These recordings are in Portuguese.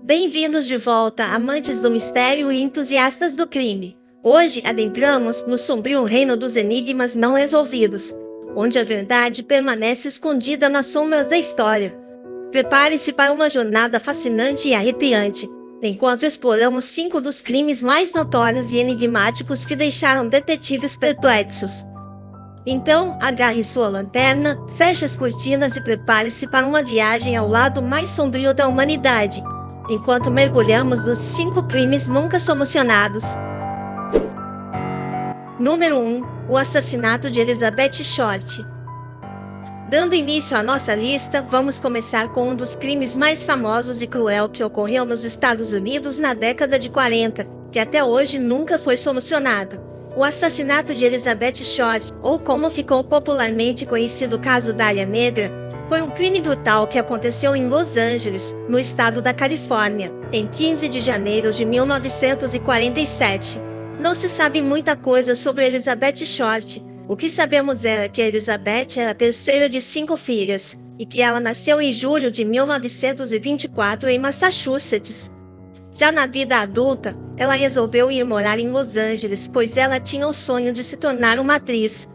Bem-vindos de volta, amantes do mistério e entusiastas do crime. Hoje adentramos no sombrio reino dos enigmas não resolvidos, onde a verdade permanece escondida nas sombras da história. Prepare-se para uma jornada fascinante e arrepiante, enquanto exploramos 5 dos crimes mais notórios e enigmáticos que deixaram detetives perplexos. Então, agarre sua lanterna, feche as cortinas e prepare-se para uma viagem ao lado mais sombrio da humanidade, enquanto mergulhamos nos 5 crimes nunca solucionados. Número 1. O assassinato de Elizabeth Short. Dando início à nossa lista, vamos começar com um dos crimes mais famosos e cruel que ocorreu nos Estados Unidos na década de 40, que até hoje nunca foi solucionado. O assassinato de Elizabeth Short, ou como ficou popularmente conhecido o caso Dália Negra, foi um crime brutal que aconteceu em Los Angeles, no estado da Califórnia, em 15 de janeiro de 1947. Não se sabe muita coisa sobre Elizabeth Short. O que sabemos é que Elizabeth era a terceira de 5 filhas, e que ela nasceu em julho de 1924 em Massachusetts. Já na vida adulta, ela resolveu ir morar em Los Angeles, pois ela tinha o sonho de se tornar uma atriz.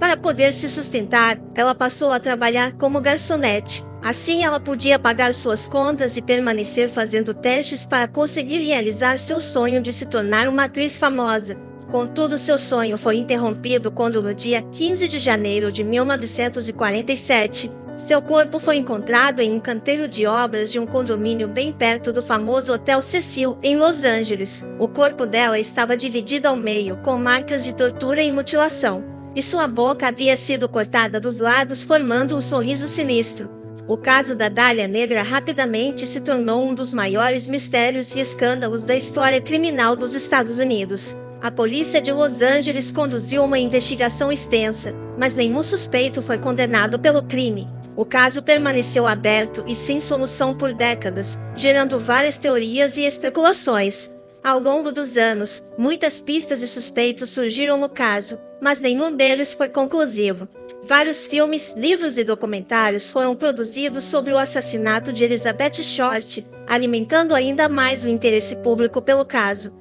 Para poder se sustentar, ela passou a trabalhar como garçonete. Assim ela podia pagar suas contas e permanecer fazendo testes para conseguir realizar seu sonho de se tornar uma atriz famosa. Contudo, seu sonho foi interrompido quando no dia 15 de janeiro de 1947, seu corpo foi encontrado em um canteiro de obras de um condomínio bem perto do famoso Hotel Cecil, em Los Angeles. O corpo dela estava dividido ao meio, com marcas de tortura e mutilação, e sua boca havia sido cortada dos lados, formando um sorriso sinistro. O caso da Dália Negra rapidamente se tornou um dos maiores mistérios e escândalos da história criminal dos Estados Unidos. A polícia de Los Angeles conduziu uma investigação extensa, mas nenhum suspeito foi condenado pelo crime. O caso permaneceu aberto e sem solução por décadas, gerando várias teorias e especulações. Ao longo dos anos, muitas pistas e suspeitos surgiram no caso, mas nenhum deles foi conclusivo. Vários filmes, livros e documentários foram produzidos sobre o assassinato de Elizabeth Short, alimentando ainda mais o interesse público pelo caso.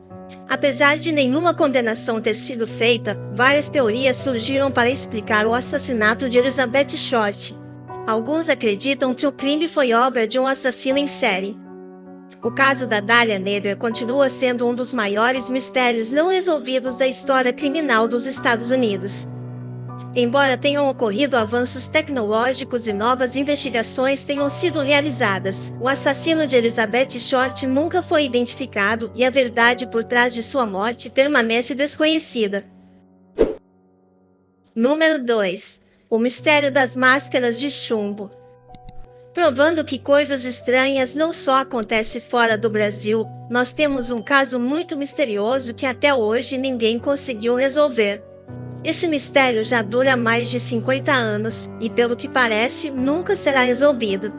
Apesar de nenhuma condenação ter sido feita, várias teorias surgiram para explicar o assassinato de Elizabeth Short. Alguns acreditam que o crime foi obra de um assassino em série. O caso da Dália Negra continua sendo um dos maiores mistérios não resolvidos da história criminal dos Estados Unidos. Embora tenham ocorrido avanços tecnológicos e novas investigações tenham sido realizadas, o assassino de Elizabeth Short nunca foi identificado e a verdade por trás de sua morte permanece desconhecida. Número 2. O mistério das máscaras de chumbo. Provando que coisas estranhas não só acontecem fora do Brasil, nós temos um caso muito misterioso que até hoje ninguém conseguiu resolver. Esse mistério já dura mais de 50 anos, e pelo que parece, nunca será resolvido.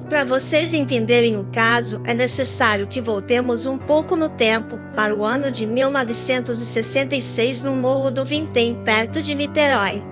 Para vocês entenderem o caso, é necessário que voltemos um pouco no tempo, para o ano de 1966 no Morro do Vintém, perto de Niterói.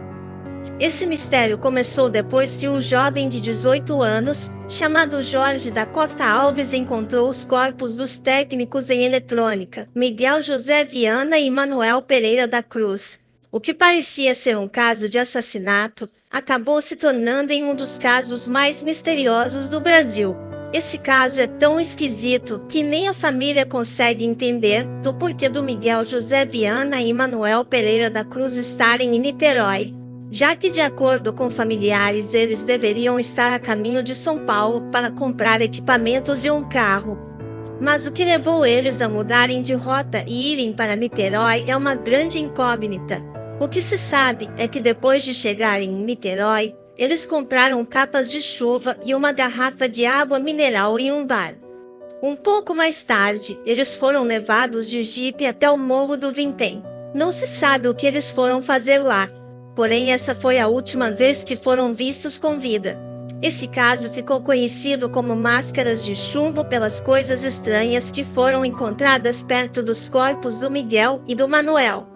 Esse mistério começou depois que um jovem de 18 anos, chamado Jorge da Costa Alves, encontrou os corpos dos técnicos em eletrônica, Miguel José Viana e Manuel Pereira da Cruz. O que parecia ser um caso de assassinato, acabou se tornando em um dos casos mais misteriosos do Brasil. Esse caso é tão esquisito que nem a família consegue entender do porquê do Miguel José Viana e Manuel Pereira da Cruz estarem em Niterói, já que, de acordo com familiares, eles deveriam estar a caminho de São Paulo para comprar equipamentos e um carro. Mas o que levou eles a mudarem de rota e irem para Niterói é uma grande incógnita. O que se sabe é que depois de chegarem em Niterói, eles compraram capas de chuva e uma garrafa de água mineral em um bar. Um pouco mais tarde, eles foram levados de jipe até o Morro do Vintém. Não se sabe o que eles foram fazer lá. Porém, essa foi a última vez que foram vistos com vida. Esse caso ficou conhecido como máscaras de chumbo pelas coisas estranhas que foram encontradas perto dos corpos do Miguel e do Manuel.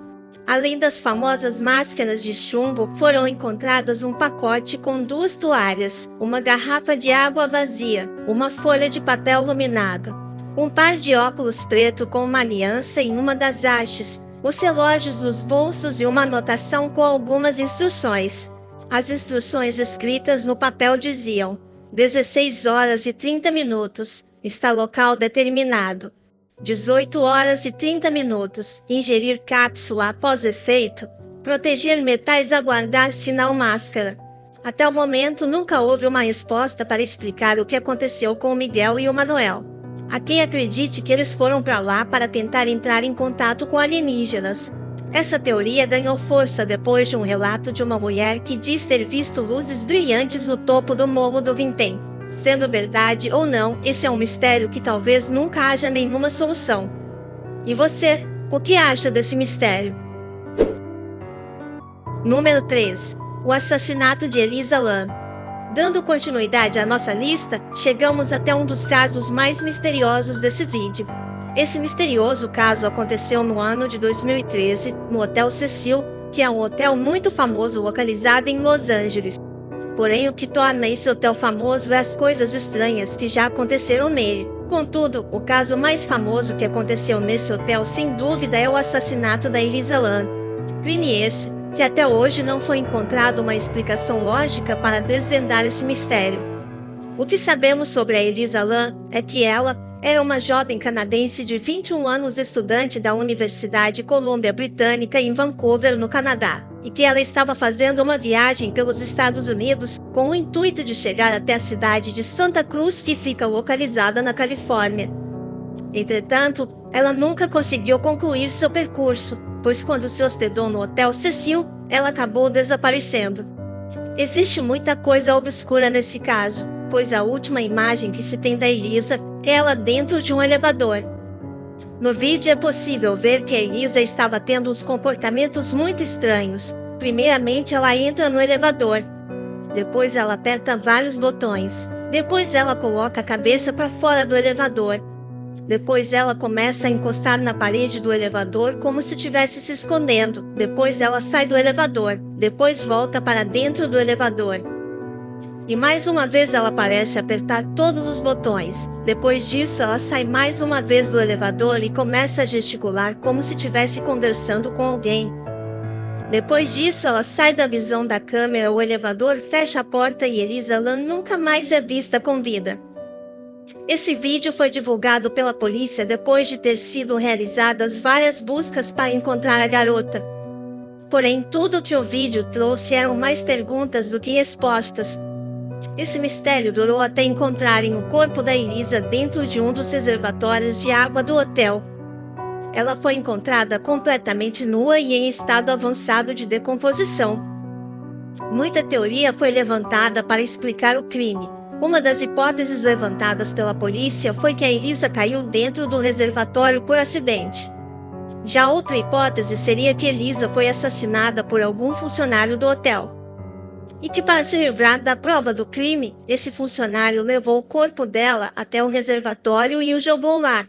Além das famosas máscaras de chumbo, foram encontradas um pacote com 2 toalhas, uma garrafa de água vazia, uma folha de papel laminado, um par de óculos preto com uma aliança em uma das hastes, os relógios nos bolsos e uma anotação com algumas instruções. As instruções escritas no papel diziam: 16 horas e 30 minutos, está local determinado. 18 horas e 30 minutos, ingerir cápsula após efeito, proteger metais, aguardar sinal máscara. Até o momento nunca houve uma resposta para explicar o que aconteceu com o Miguel e o Manuel. Há quem acredite que eles foram para lá para tentar entrar em contato com alienígenas. Essa teoria ganhou força depois de um relato de uma mulher que diz ter visto luzes brilhantes no topo do Morro do Vintém. Sendo verdade ou não, esse é um mistério que talvez nunca haja nenhuma solução. E você, o que acha desse mistério? Número 3. O assassinato de Elisa Lam. Dando continuidade à nossa lista, chegamos até um dos casos mais misteriosos desse vídeo. Esse misterioso caso aconteceu no ano de 2013, no Hotel Cecil, que é um hotel muito famoso localizado em Los Angeles. Porém, o que torna esse hotel famoso é as coisas estranhas que já aconteceram nele. Contudo, o caso mais famoso que aconteceu nesse hotel, sem dúvida, é o assassinato da Elisa Lam. Crime esse, que até hoje não foi encontrada uma explicação lógica para desvendar esse mistério. O que sabemos sobre a Elisa Lam é que ela era uma jovem canadense de 21 anos, estudante da Universidade Columbia Britânica em Vancouver, no Canadá, e que ela estava fazendo uma viagem pelos Estados Unidos com o intuito de chegar até a cidade de Santa Cruz, que fica localizada na Califórnia. Entretanto, ela nunca conseguiu concluir seu percurso, pois quando se hospedou no Hotel Cecil, ela acabou desaparecendo. Existe muita coisa obscura nesse caso, pois a última imagem que se tem da Elisa é ela dentro de um elevador. No vídeo é possível ver que a Elisa estava tendo uns comportamentos muito estranhos. Primeiramente ela entra no elevador. Depois ela aperta vários botões. Depois ela coloca a cabeça para fora do elevador. Depois ela começa a encostar na parede do elevador como se estivesse se escondendo. Depois ela sai do elevador. Depois volta para dentro do elevador. E mais uma vez ela parece apertar todos os botões. Depois disso ela sai mais uma vez do elevador e começa a gesticular como se estivesse conversando com alguém. Depois disso ela sai da visão da câmera, o elevador fecha a porta e Elisa Lam nunca mais é vista com vida. Esse vídeo foi divulgado pela polícia depois de ter sido realizadas várias buscas para encontrar a garota. Porém, tudo que o vídeo trouxe eram mais perguntas do que respostas. Esse mistério durou até encontrarem o corpo da Elisa dentro de um dos reservatórios de água do hotel. Ela foi encontrada completamente nua e em estado avançado de decomposição. Muita teoria foi levantada para explicar o crime. Uma das hipóteses levantadas pela polícia foi que a Elisa caiu dentro do reservatório por acidente. Já outra hipótese seria que Elisa foi assassinada por algum funcionário do hotel. E que, para se livrar da prova do crime, esse funcionário levou o corpo dela até o reservatório e o jogou lá.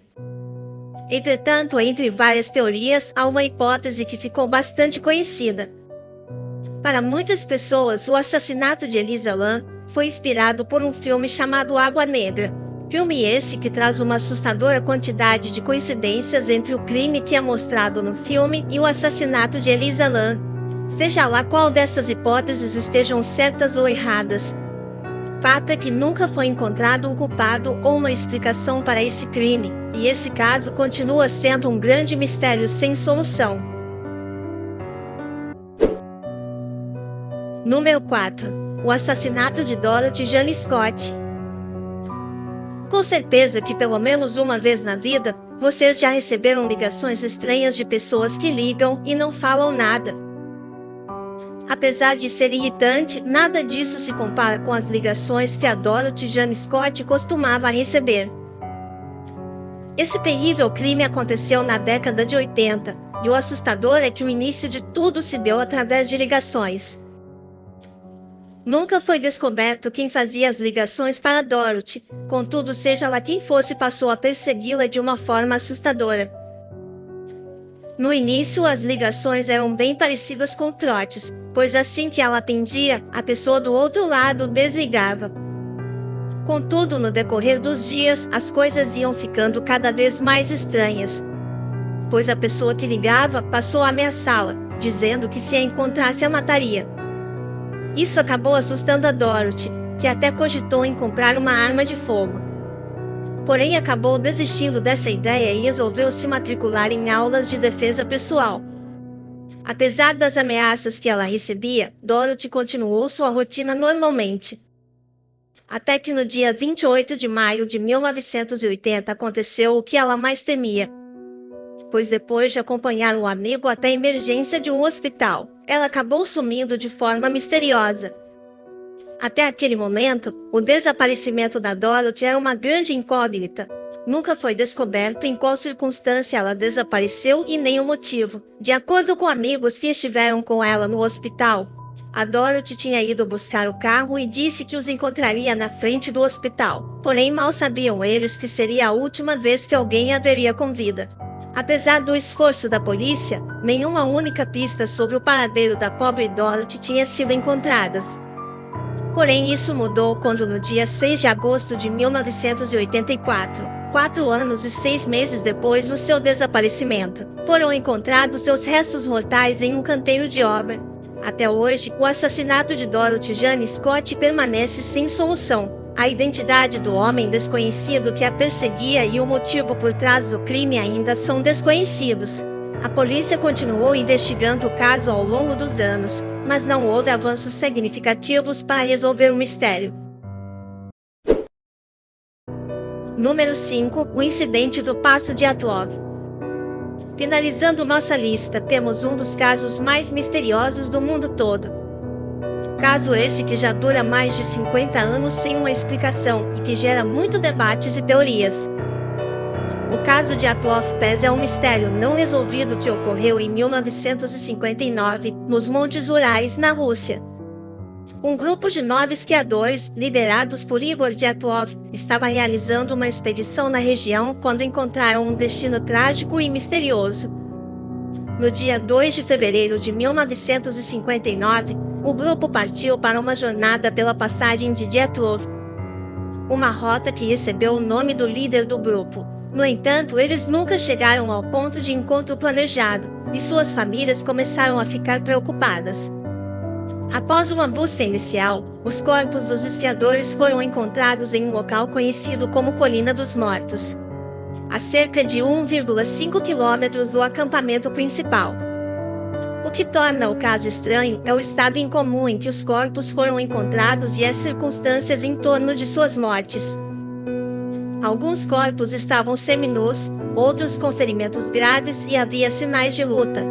Entretanto, entre várias teorias, há uma hipótese que ficou bastante conhecida. Para muitas pessoas, o assassinato de Elisa Lam foi inspirado por um filme chamado Água Negra. Filme esse que traz uma assustadora quantidade de coincidências entre o crime que é mostrado no filme e o assassinato de Elisa Lam. Seja lá qual dessas hipóteses estejam certas ou erradas, fato é que nunca foi encontrado um culpado ou uma explicação para esse crime, e esse caso continua sendo um grande mistério sem solução. Número 4. O assassinato de Dorothy Jane Scott. Com certeza que pelo menos uma vez na vida, vocês já receberam ligações estranhas de pessoas que ligam e não falam nada. Apesar de ser irritante, nada disso se compara com as ligações que a Dorothy Jane Scott costumava receber. Esse terrível crime aconteceu na década de 80, e o assustador é que o início de tudo se deu através de ligações. Nunca foi descoberto quem fazia as ligações para Dorothy, contudo, seja lá quem fosse, passou a persegui-la de uma forma assustadora. No início, as ligações eram bem parecidas com trotes, pois assim que ela atendia, a pessoa do outro lado desligava. Contudo, no decorrer dos dias, as coisas iam ficando cada vez mais estranhas, pois a pessoa que ligava passou a ameaçá-la, dizendo que se a encontrasse a mataria. Isso acabou assustando a Dorothy, que até cogitou em comprar uma arma de fogo. Porém, acabou desistindo dessa ideia e resolveu se matricular em aulas de defesa pessoal. Apesar das ameaças que ela recebia, Dorothy continuou sua rotina normalmente. Até que no dia 28 de maio de 1980 aconteceu o que ela mais temia. Pois depois de acompanhar um amigo até a emergência de um hospital, ela acabou sumindo de forma misteriosa. Até aquele momento, o desaparecimento da Dorothy era uma grande incógnita. Nunca foi descoberto em qual circunstância ela desapareceu e nem o motivo. De acordo com amigos que estiveram com ela no hospital, a Dorothy tinha ido buscar o carro e disse que os encontraria na frente do hospital. Porém, mal sabiam eles que seria a última vez que alguém a veria com vida. Apesar do esforço da polícia, nenhuma única pista sobre o paradeiro da pobre Dorothy tinha sido encontrada. Porém, isso mudou quando no dia 6 de agosto de 1984, 4 anos e 6 meses depois do seu desaparecimento, foram encontrados seus restos mortais em um canteiro de obra. Até hoje, o assassinato de Dorothy Jane Scott permanece sem solução. A identidade do homem desconhecido que a perseguia e o motivo por trás do crime ainda são desconhecidos. A polícia continuou investigando o caso ao longo dos anos, mas não houve avanços significativos para resolver o mistério. Número 5. O incidente do Passo de Dyatlov. Finalizando nossa lista, temos um dos casos mais misteriosos do mundo todo. Caso este que já dura mais de 50 anos sem uma explicação e que gera muitos debates e teorias. O caso de Dyatlov Pass é um mistério não resolvido que ocorreu em 1959, nos Montes Urais, na Rússia. Um grupo de 9 esquiadores, liderados por Igor Dyatlov, estava realizando uma expedição na região quando encontraram um destino trágico e misterioso. No dia 2 de fevereiro de 1959, o grupo partiu para uma jornada pela passagem de Dyatlov, uma rota que recebeu o nome do líder do grupo. No entanto, eles nunca chegaram ao ponto de encontro planejado, e suas famílias começaram a ficar preocupadas. Após uma busca inicial, os corpos dos esquiadores foram encontrados em um local conhecido como Colina dos Mortos, a cerca de 1,5 quilômetros do acampamento principal. O que torna o caso estranho é o estado incomum em que os corpos foram encontrados e as circunstâncias em torno de suas mortes. Alguns corpos estavam seminus, outros com ferimentos graves e havia sinais de luta.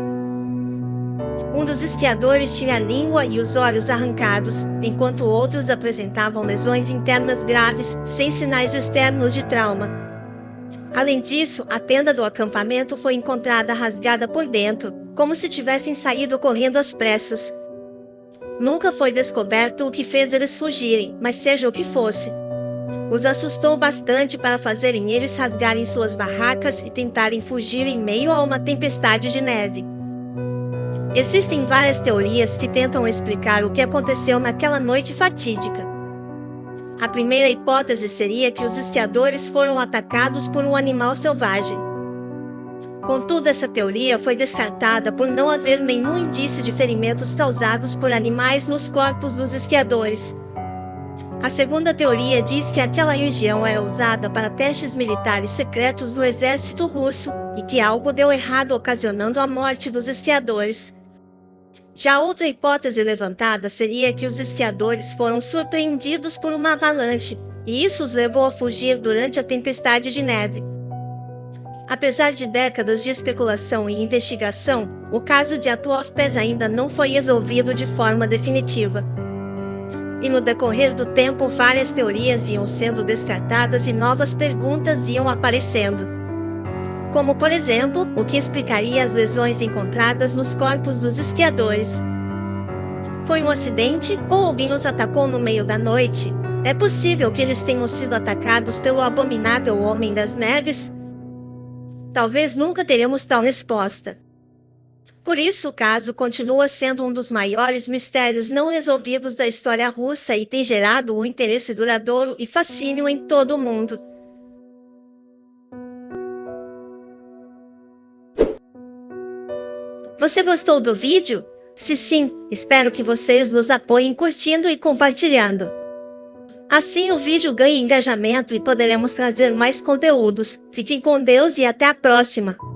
Um dos esquiadores tinha a língua e os olhos arrancados, enquanto outros apresentavam lesões internas graves, sem sinais externos de trauma. Além disso, a tenda do acampamento foi encontrada rasgada por dentro, como se tivessem saído correndo às pressas. Nunca foi descoberto o que fez eles fugirem, mas seja o que fosse, os assustou bastante para fazerem eles rasgarem suas barracas e tentarem fugir em meio a uma tempestade de neve. Existem várias teorias que tentam explicar o que aconteceu naquela noite fatídica. A primeira hipótese seria que os esquiadores foram atacados por um animal selvagem. Contudo, essa teoria foi descartada por não haver nenhum indício de ferimentos causados por animais nos corpos dos esquiadores. A segunda teoria diz que aquela região era usada para testes militares secretos do exército russo e que algo deu errado ocasionando a morte dos esquiadores. Já outra hipótese levantada seria que os esquiadores foram surpreendidos por uma avalanche, e isso os levou a fugir durante a tempestade de neve. Apesar de décadas de especulação e investigação, o caso de Dyatlov Pass ainda não foi resolvido de forma definitiva. E no decorrer do tempo várias teorias iam sendo descartadas e novas perguntas iam aparecendo. Como por exemplo, o que explicaria as lesões encontradas nos corpos dos esquiadores? Foi um acidente ou alguém os atacou no meio da noite? É possível que eles tenham sido atacados pelo abominável Homem das Neves? Talvez nunca teremos tal resposta. Por isso o caso continua sendo um dos maiores mistérios não resolvidos da história russa e tem gerado um interesse duradouro e fascínio em todo o mundo. Você gostou do vídeo? Se sim, espero que vocês nos apoiem curtindo e compartilhando. Assim o vídeo ganha engajamento e poderemos trazer mais conteúdos. Fiquem com Deus e até a próxima!